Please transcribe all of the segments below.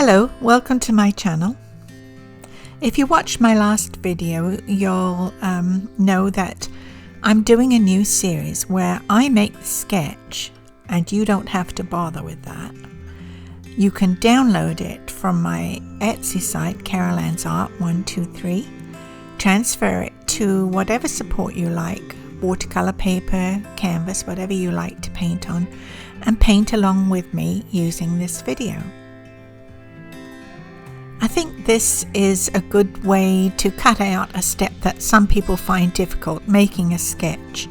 Hello, welcome to my channel. If you watched my last video, you'll know that I'm doing a new series where I make the sketch and you don't have to bother with that. You can download it from my Etsy site, Carol Ann's Art 123, transfer it to whatever support you like, watercolor paper, canvas, whatever you like to paint on, and paint along with me using this video. I think this is a good way to cut out a step that some people find difficult, making a sketch,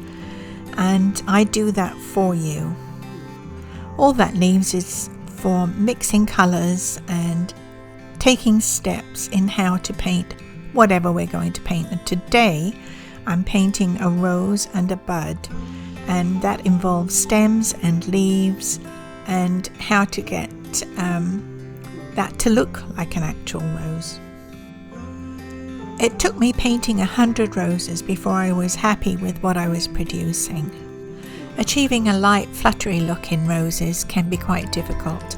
and I do that for you. All that leaves is for mixing colors and taking steps in how to paint whatever we're going to paint. And today I'm painting a rose and a bud, and that involves stems and leaves and how to get that to look like an actual rose. It took me painting 100 roses before I was happy with what I was producing. Achieving a light, fluttery look in roses can be quite difficult,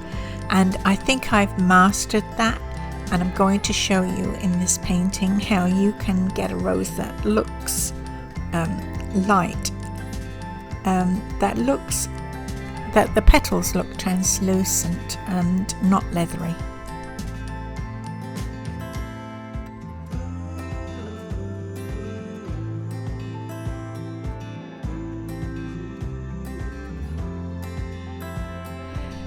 and I think I've mastered that, and I'm going to show you in this painting how you can get a rose that looks light, that the petals look translucent and not leathery.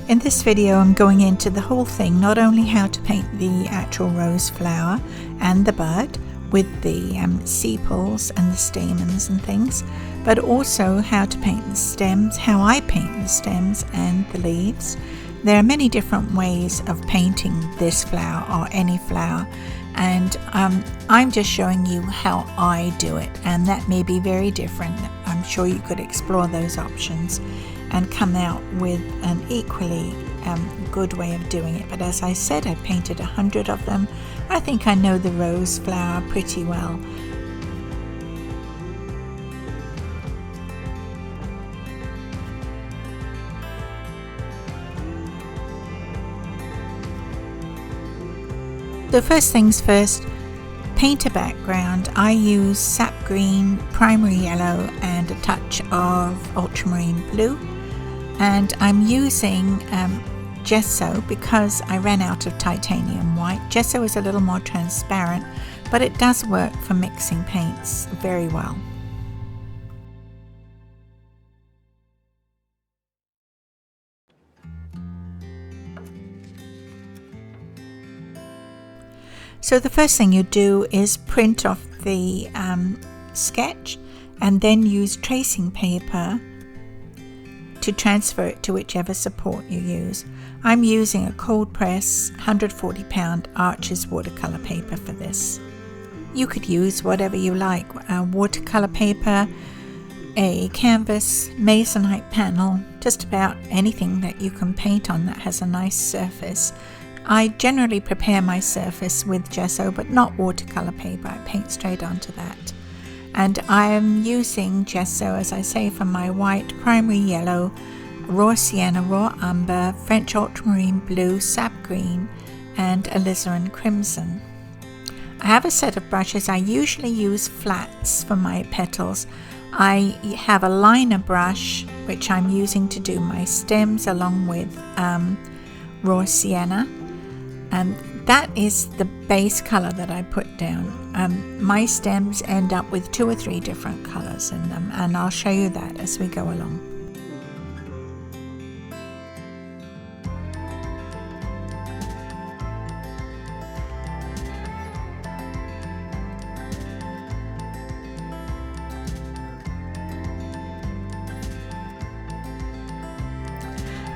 In this video I'm going into the whole thing, not only how to paint the actual rose flower and the bud with the sepals and the stamens and things, but also how to paint the stems, how I paint the stems and the leaves. There are many different ways of painting this flower or any flower, and I'm just showing you how I do it, and that may be very different. I'm sure you could explore those options and come out with an equally good way of doing it. But as I said, I painted 100 of them. I think I know the rose flower pretty well. So first things first, paint a background. I use sap green, primary yellow and a touch of ultramarine blue. And I'm using gesso because I ran out of titanium white. Gesso is a little more transparent, but it does work for mixing paints very well. So the first thing you do is print off the sketch and then use tracing paper to transfer it to whichever support you use. I'm using a cold press 140 pound Arches watercolor paper for this. You could use whatever you like, watercolor paper, a canvas, masonite panel, just about anything that you can paint on that has a nice surface. I generally prepare my surface with gesso, but not watercolor paper. I paint straight onto that. And I am using gesso, as I say, for my white, primary yellow, raw sienna, raw umber, French ultramarine blue, sap green, and alizarin crimson. I have a set of brushes. I usually use flats for my petals. I have a liner brush, which I'm using to do my stems along with raw sienna. And that is the base color that I put down. My stems end up with 2 or 3 different colors in them, and I'll show you that as we go along.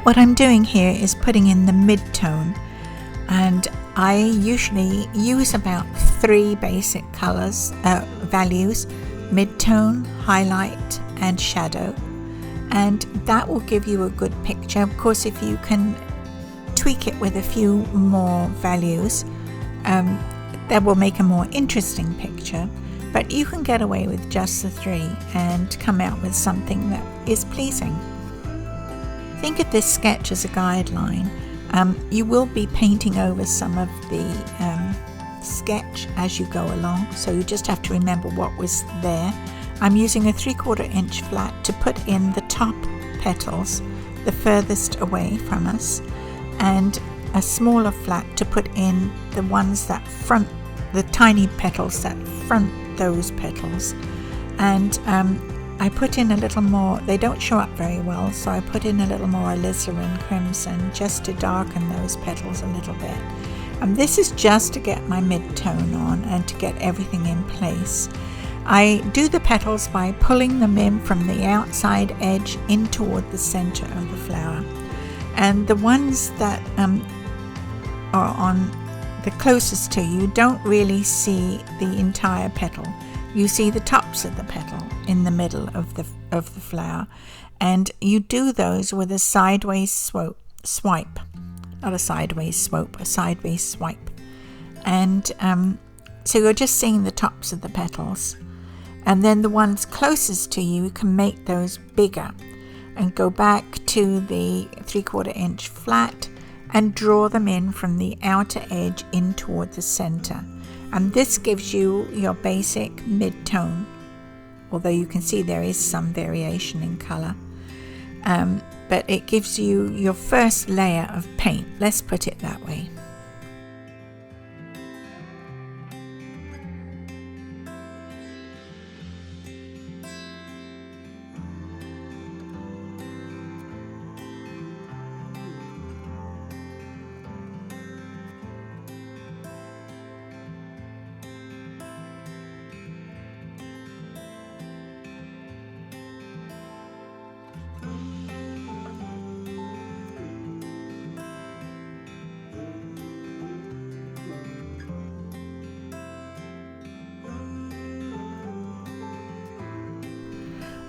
What I'm doing here is putting in the mid-tone, and I usually use about 3 basic colors, values: mid-tone, highlight and shadow, and that will give you a good picture. Of course, if you can tweak it with a few more values, that will make a more interesting picture, but you can get away with just the 3 and come out with something that is pleasing. Think of this sketch as a guideline, You will be painting over some of the sketch as you go along, so you just have to remember what was there. I'm using a 3/4 inch flat to put in the top petals, the furthest away from us, and a smaller flat to put in the ones that front, the tiny petals that front those petals. And I put in a little more, they don't show up very well, so I put in a little more alizarin crimson just to darken those petals a little bit. And this is just to get my mid-tone on and to get everything in place. I do the petals by pulling them in from the outside edge in toward the center of the flower. And the ones that are on the closest to you don't really see the entire petal. You see the tops of the petal in the middle of the flower, and you do those with a sideways swipe, not a sideways swope, a sideways swipe. And so you're just seeing the tops of the petals, and then the ones closest to you can make those bigger and go back to the 3/4 inch flat and draw them in from the outer edge in toward the center. And this gives you your basic mid-tone, although you can see there is some variation in color. But it gives you your first layer of paint, let's put it that way.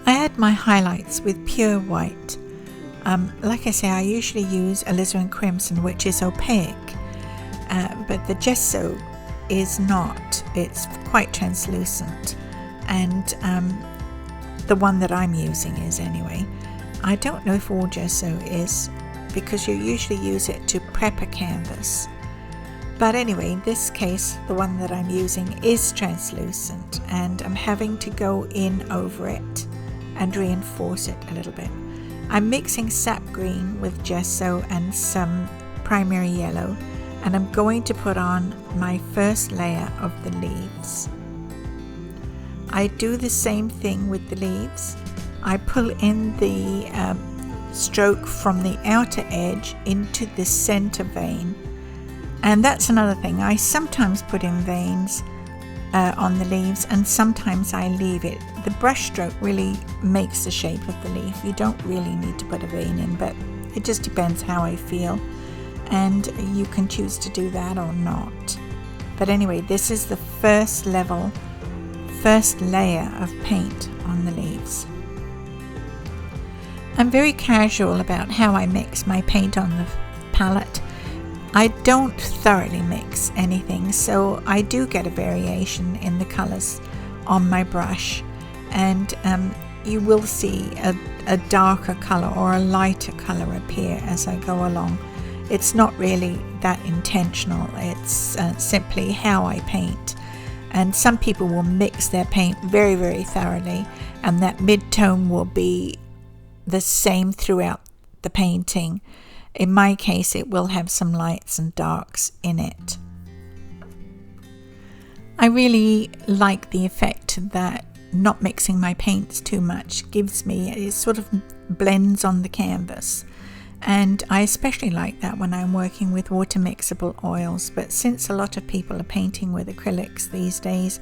I add my highlights with pure white. Like I say, I usually use alizarin crimson, which is opaque, but the gesso is not. It's quite translucent, and the one that I'm using is anyway. I don't know if all gesso is, because you usually use it to prep a canvas. But anyway, in this case, the one that I'm using is translucent, and I'm having to go in over it and reinforce it a little bit. I'm mixing sap green with gesso and some primary yellow, and I'm going to put on my first layer of the leaves. I do the same thing with the leaves. I pull in the stroke from the outer edge into the center vein, and that's another thing. I sometimes put in veins on the leaves, and sometimes I leave it. The brush stroke really makes the shape of the leaf. You don't really need to put a vein in, but it just depends how I feel, and you can choose to do that or not. But anyway, this is the first layer of paint on the leaves. I'm very casual about how I mix my paint on the palette. I don't thoroughly mix anything, so I do get a variation in the colors on my brush, and you will see a darker color or a lighter color appear as I go along. It's not really that intentional, it's simply how I paint. And some people will mix their paint very, very thoroughly, and that mid-tone will be the same throughout the painting. In my case, it will have some lights and darks in it. I really like the effect that not mixing my paints too much gives me. It sort of blends on the canvas, and I especially like that when I'm working with water mixable oils. But since a lot of people are painting with acrylics these days,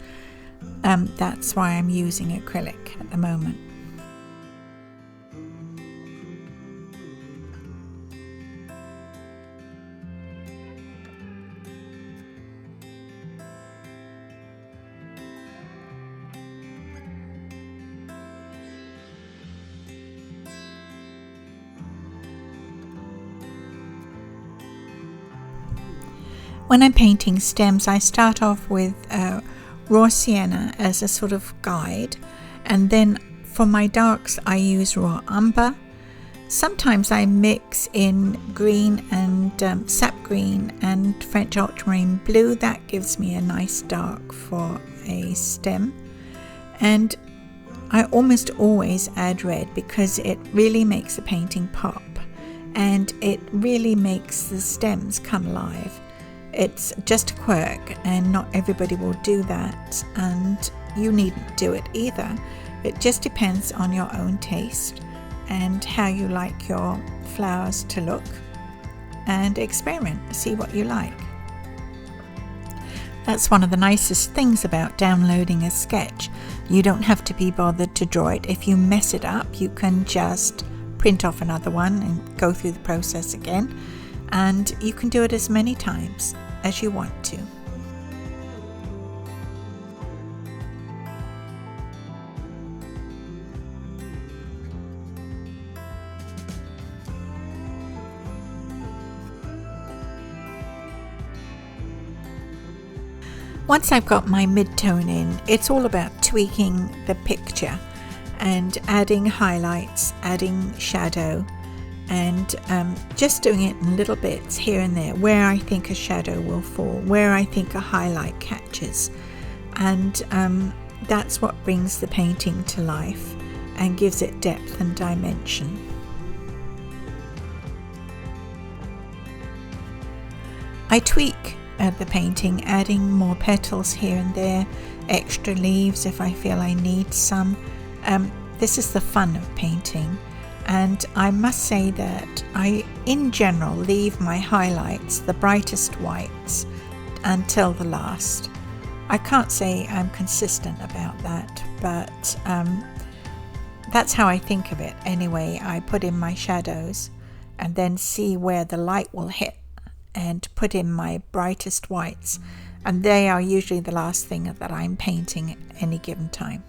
that's why I'm using acrylic at the moment. When I'm painting stems, I start off with raw sienna as a sort of guide, and then for my darks I use raw umber, Sometimes I mix in green and sap green and French ultramarine blue. That gives me a nice dark for a stem. And I almost always add red because it really makes the painting pop and it really makes the stems come alive. It's just a quirk and not everybody will do that, and you needn't do it either. It just depends on your own taste and how you like your flowers to look, and experiment, see what you like. That's one of the nicest things about downloading a sketch. You don't have to be bothered to draw it. If you mess it up, you can just print off another one and go through the process again, and you can do it as many times as you want to. Once I've got my mid-tone in, it's all about tweaking the picture and adding highlights, adding shadow, and just doing it in little bits here and there where I think a shadow will fall, where I think a highlight catches, and that's what brings the painting to life and gives it depth and dimension. I tweak the painting, adding more petals here and there, extra leaves if I feel I need some. This is the fun of painting, and I must say that I in general leave my highlights, the brightest whites, until the last. I can't say I'm consistent about that, but that's how I think of it anyway. I put in my shadows and then see where the light will hit and put in my brightest whites, and they are usually the last thing that I'm painting at any given time.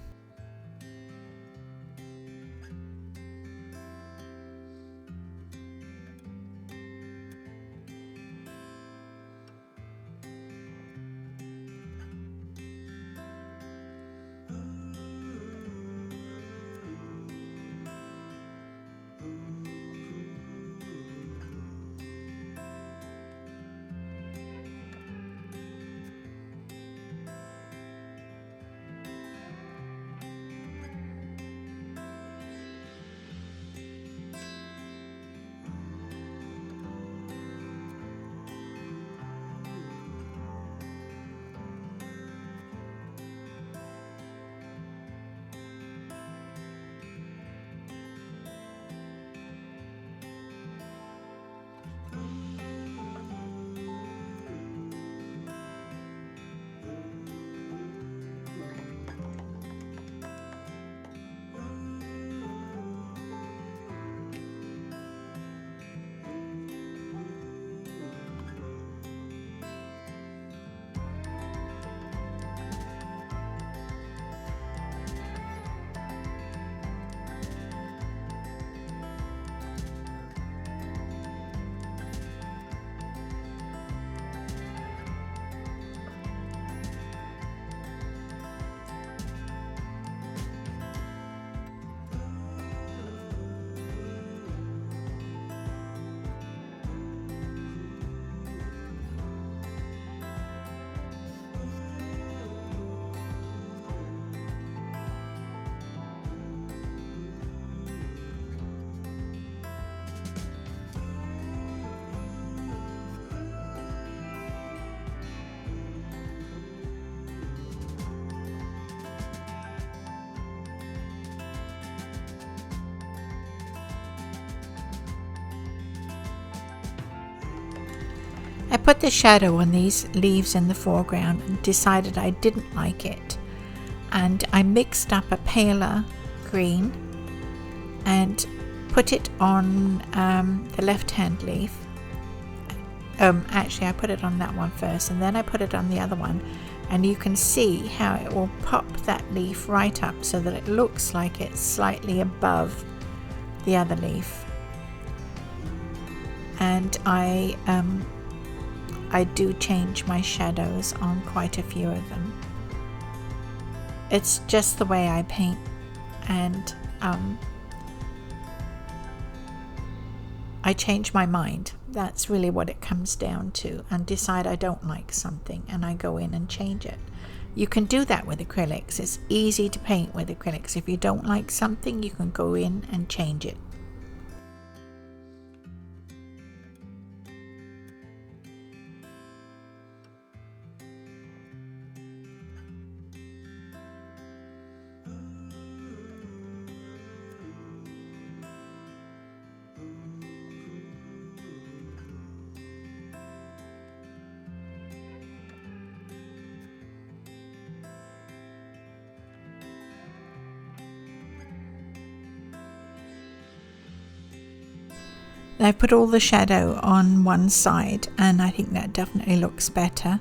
I put the shadow on these leaves in the foreground and decided I didn't like it, and I mixed up a paler green and put it on the left hand leaf. Actually I put it on that one first and then I put it on the other one, and you can see how it will pop that leaf right up so that it looks like it's slightly above the other leaf. And I do change my shadows on quite a few of them. It's just the way I paint, and I change my mind. That's really what it comes down to, and decide I don't like something, and I go in and change it. You can do that with acrylics. It's easy to paint with acrylics. If you don't like something, you can go in and change it. I've put all the shadow on one side, and I think that definitely looks better.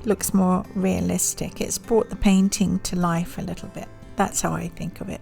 Looks more realistic. It's brought the painting to life a little bit. That's how I think of it.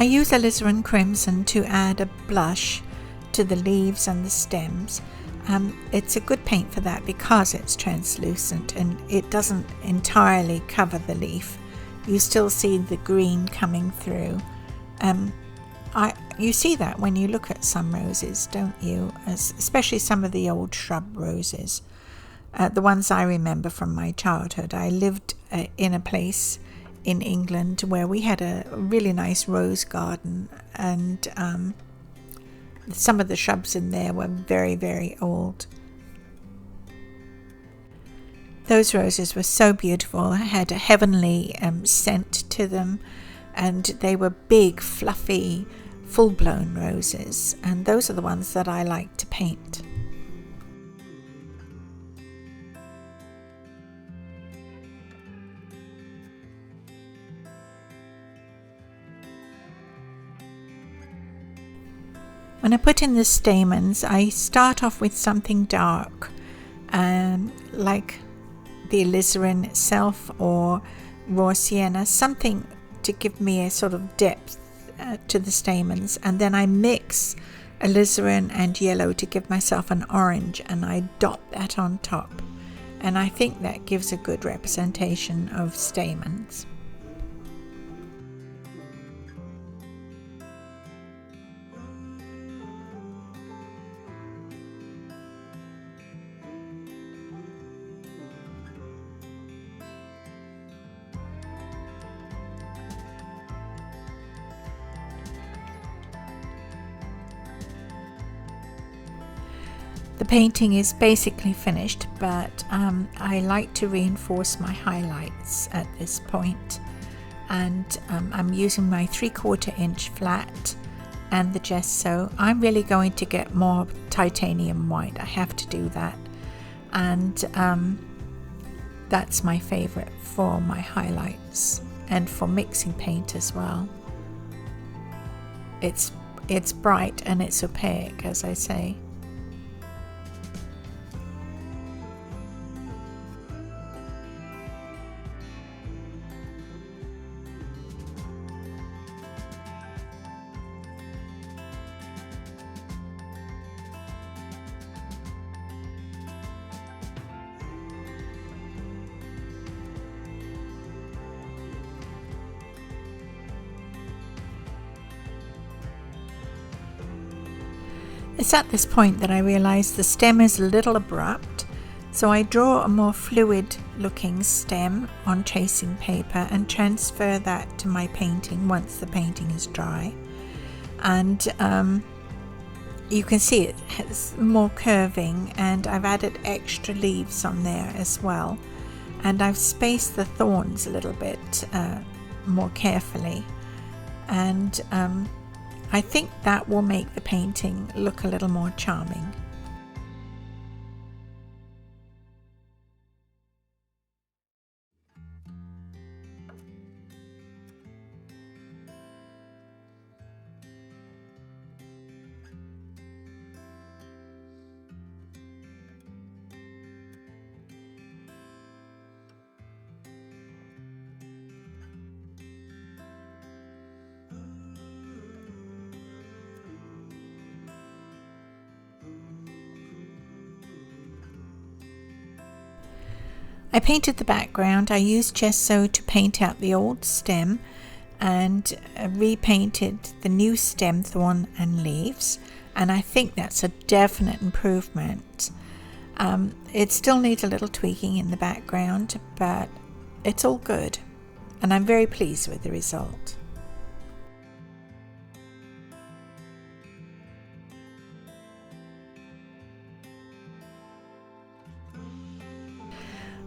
I use alizarin crimson to add a blush to the leaves and the stems. It's a good paint for that because it's translucent and it doesn't entirely cover the leaf. You still see the green coming through. You see that when you look at some roses, don't you? Especially some of the old shrub roses. The ones I remember from my childhood. I lived in a place in England where we had a really nice rose garden, and some of the shrubs in there were very, very old. Those roses were so beautiful. They had a heavenly scent to them, and they were big, fluffy, full-blown roses, and those are the ones that I like to paint. When I put in the stamens, I start off with something dark, like the alizarin itself or raw sienna, something to give me a sort of depth to the stamens, and then I mix alizarin and yellow to give myself an orange, and I dot that on top, and I think that gives a good representation of stamens. The painting is basically finished, but I like to reinforce my highlights at this point, and I'm using my 3/4 inch flat and the gesso. I'm really going to get more titanium white. I have to do that, and that's my favorite for my highlights and for mixing paint as well. It's bright and it's opaque, as I say. It's at this point that I realise the stem is a little abrupt, so I draw a more fluid looking stem on tracing paper and transfer that to my painting once the painting is dry. And you can see it has more curving, and I've added extra leaves on there as well, and I've spaced the thorns a little bit more carefully, and I think that will make the painting look a little more charming. I painted the background. I used gesso to paint out the old stem and repainted the new stem, thorn and leaves, and I think that's a definite improvement. It still needs a little tweaking in the background, but it's all good, and I'm very pleased with the result.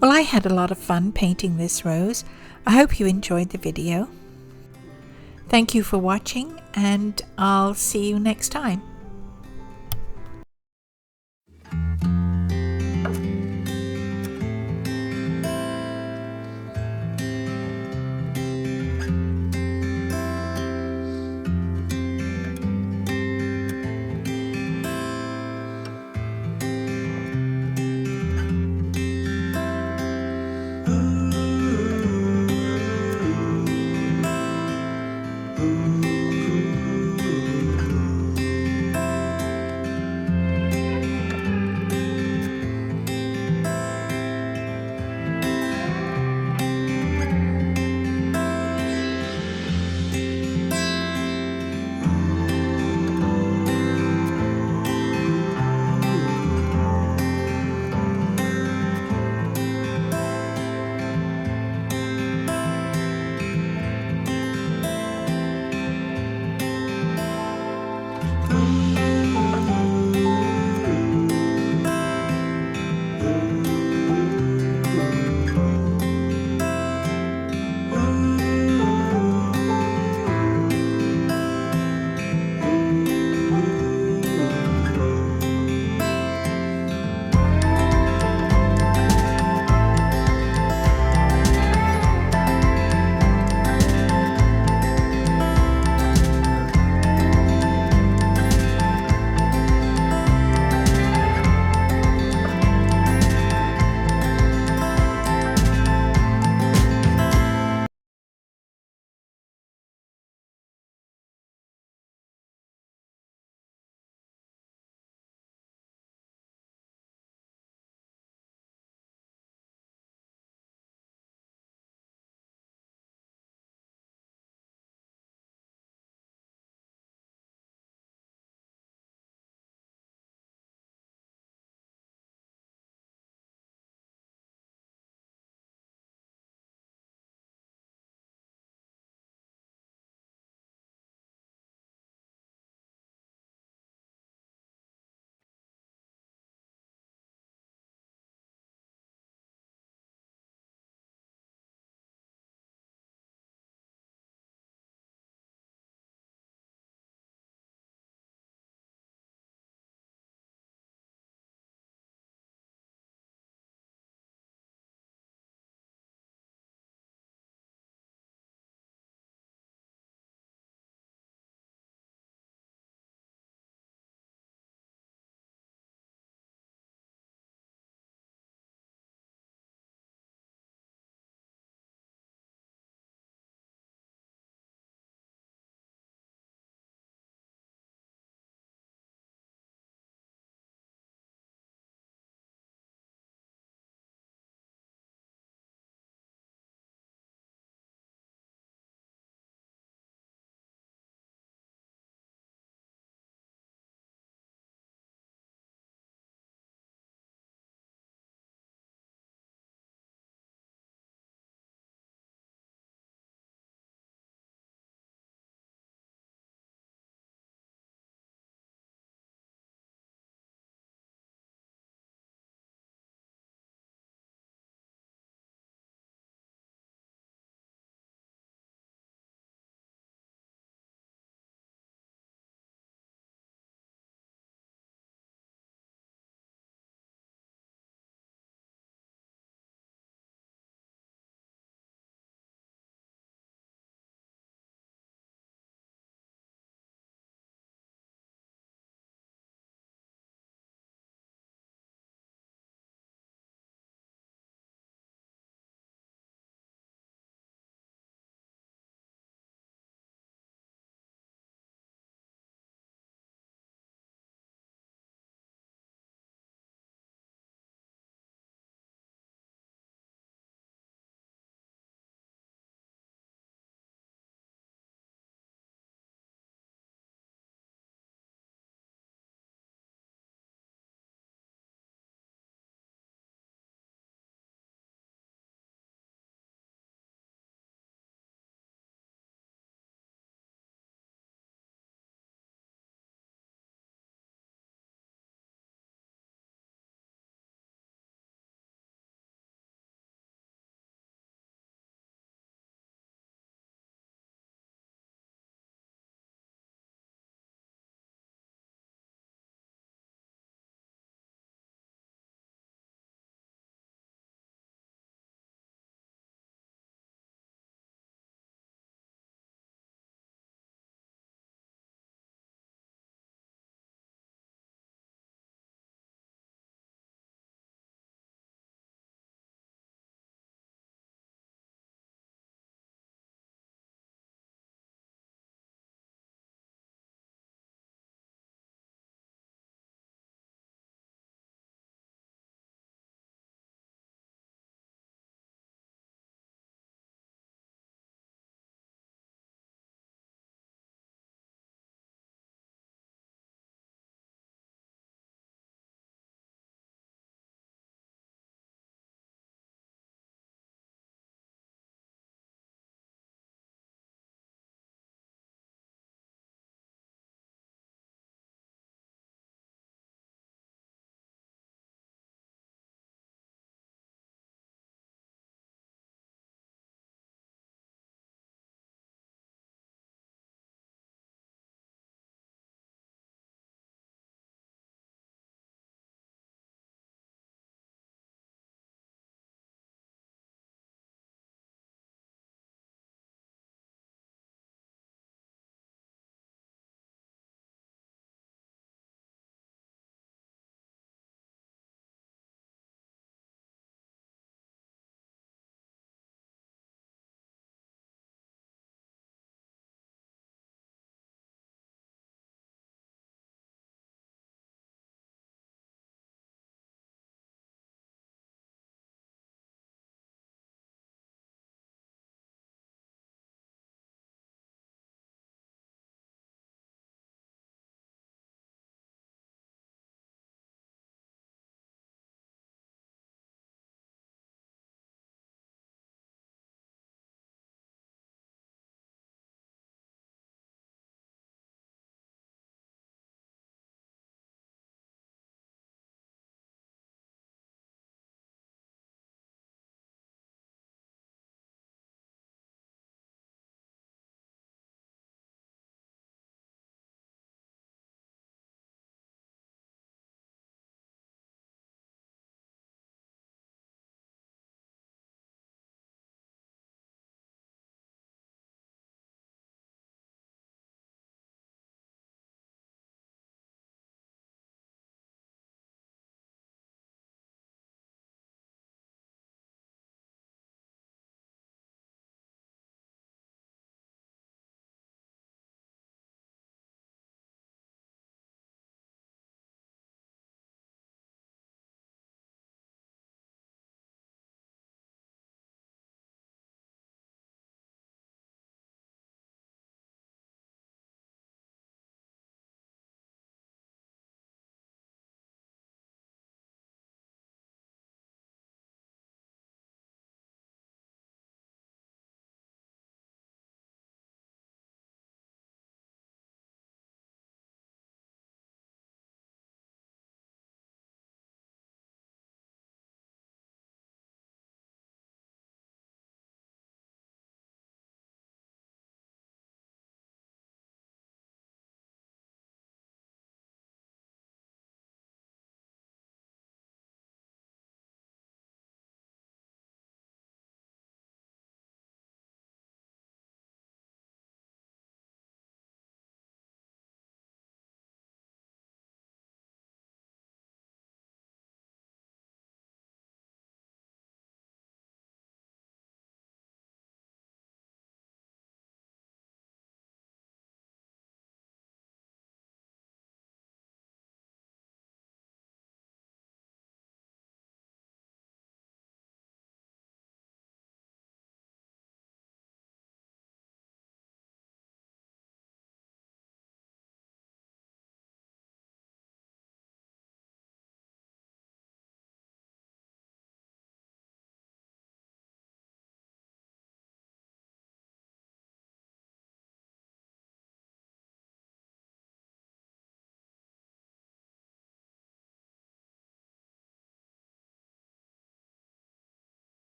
Well, I had a lot of fun painting this rose. I hope you enjoyed the video. Thank you for watching, and I'll see you next time.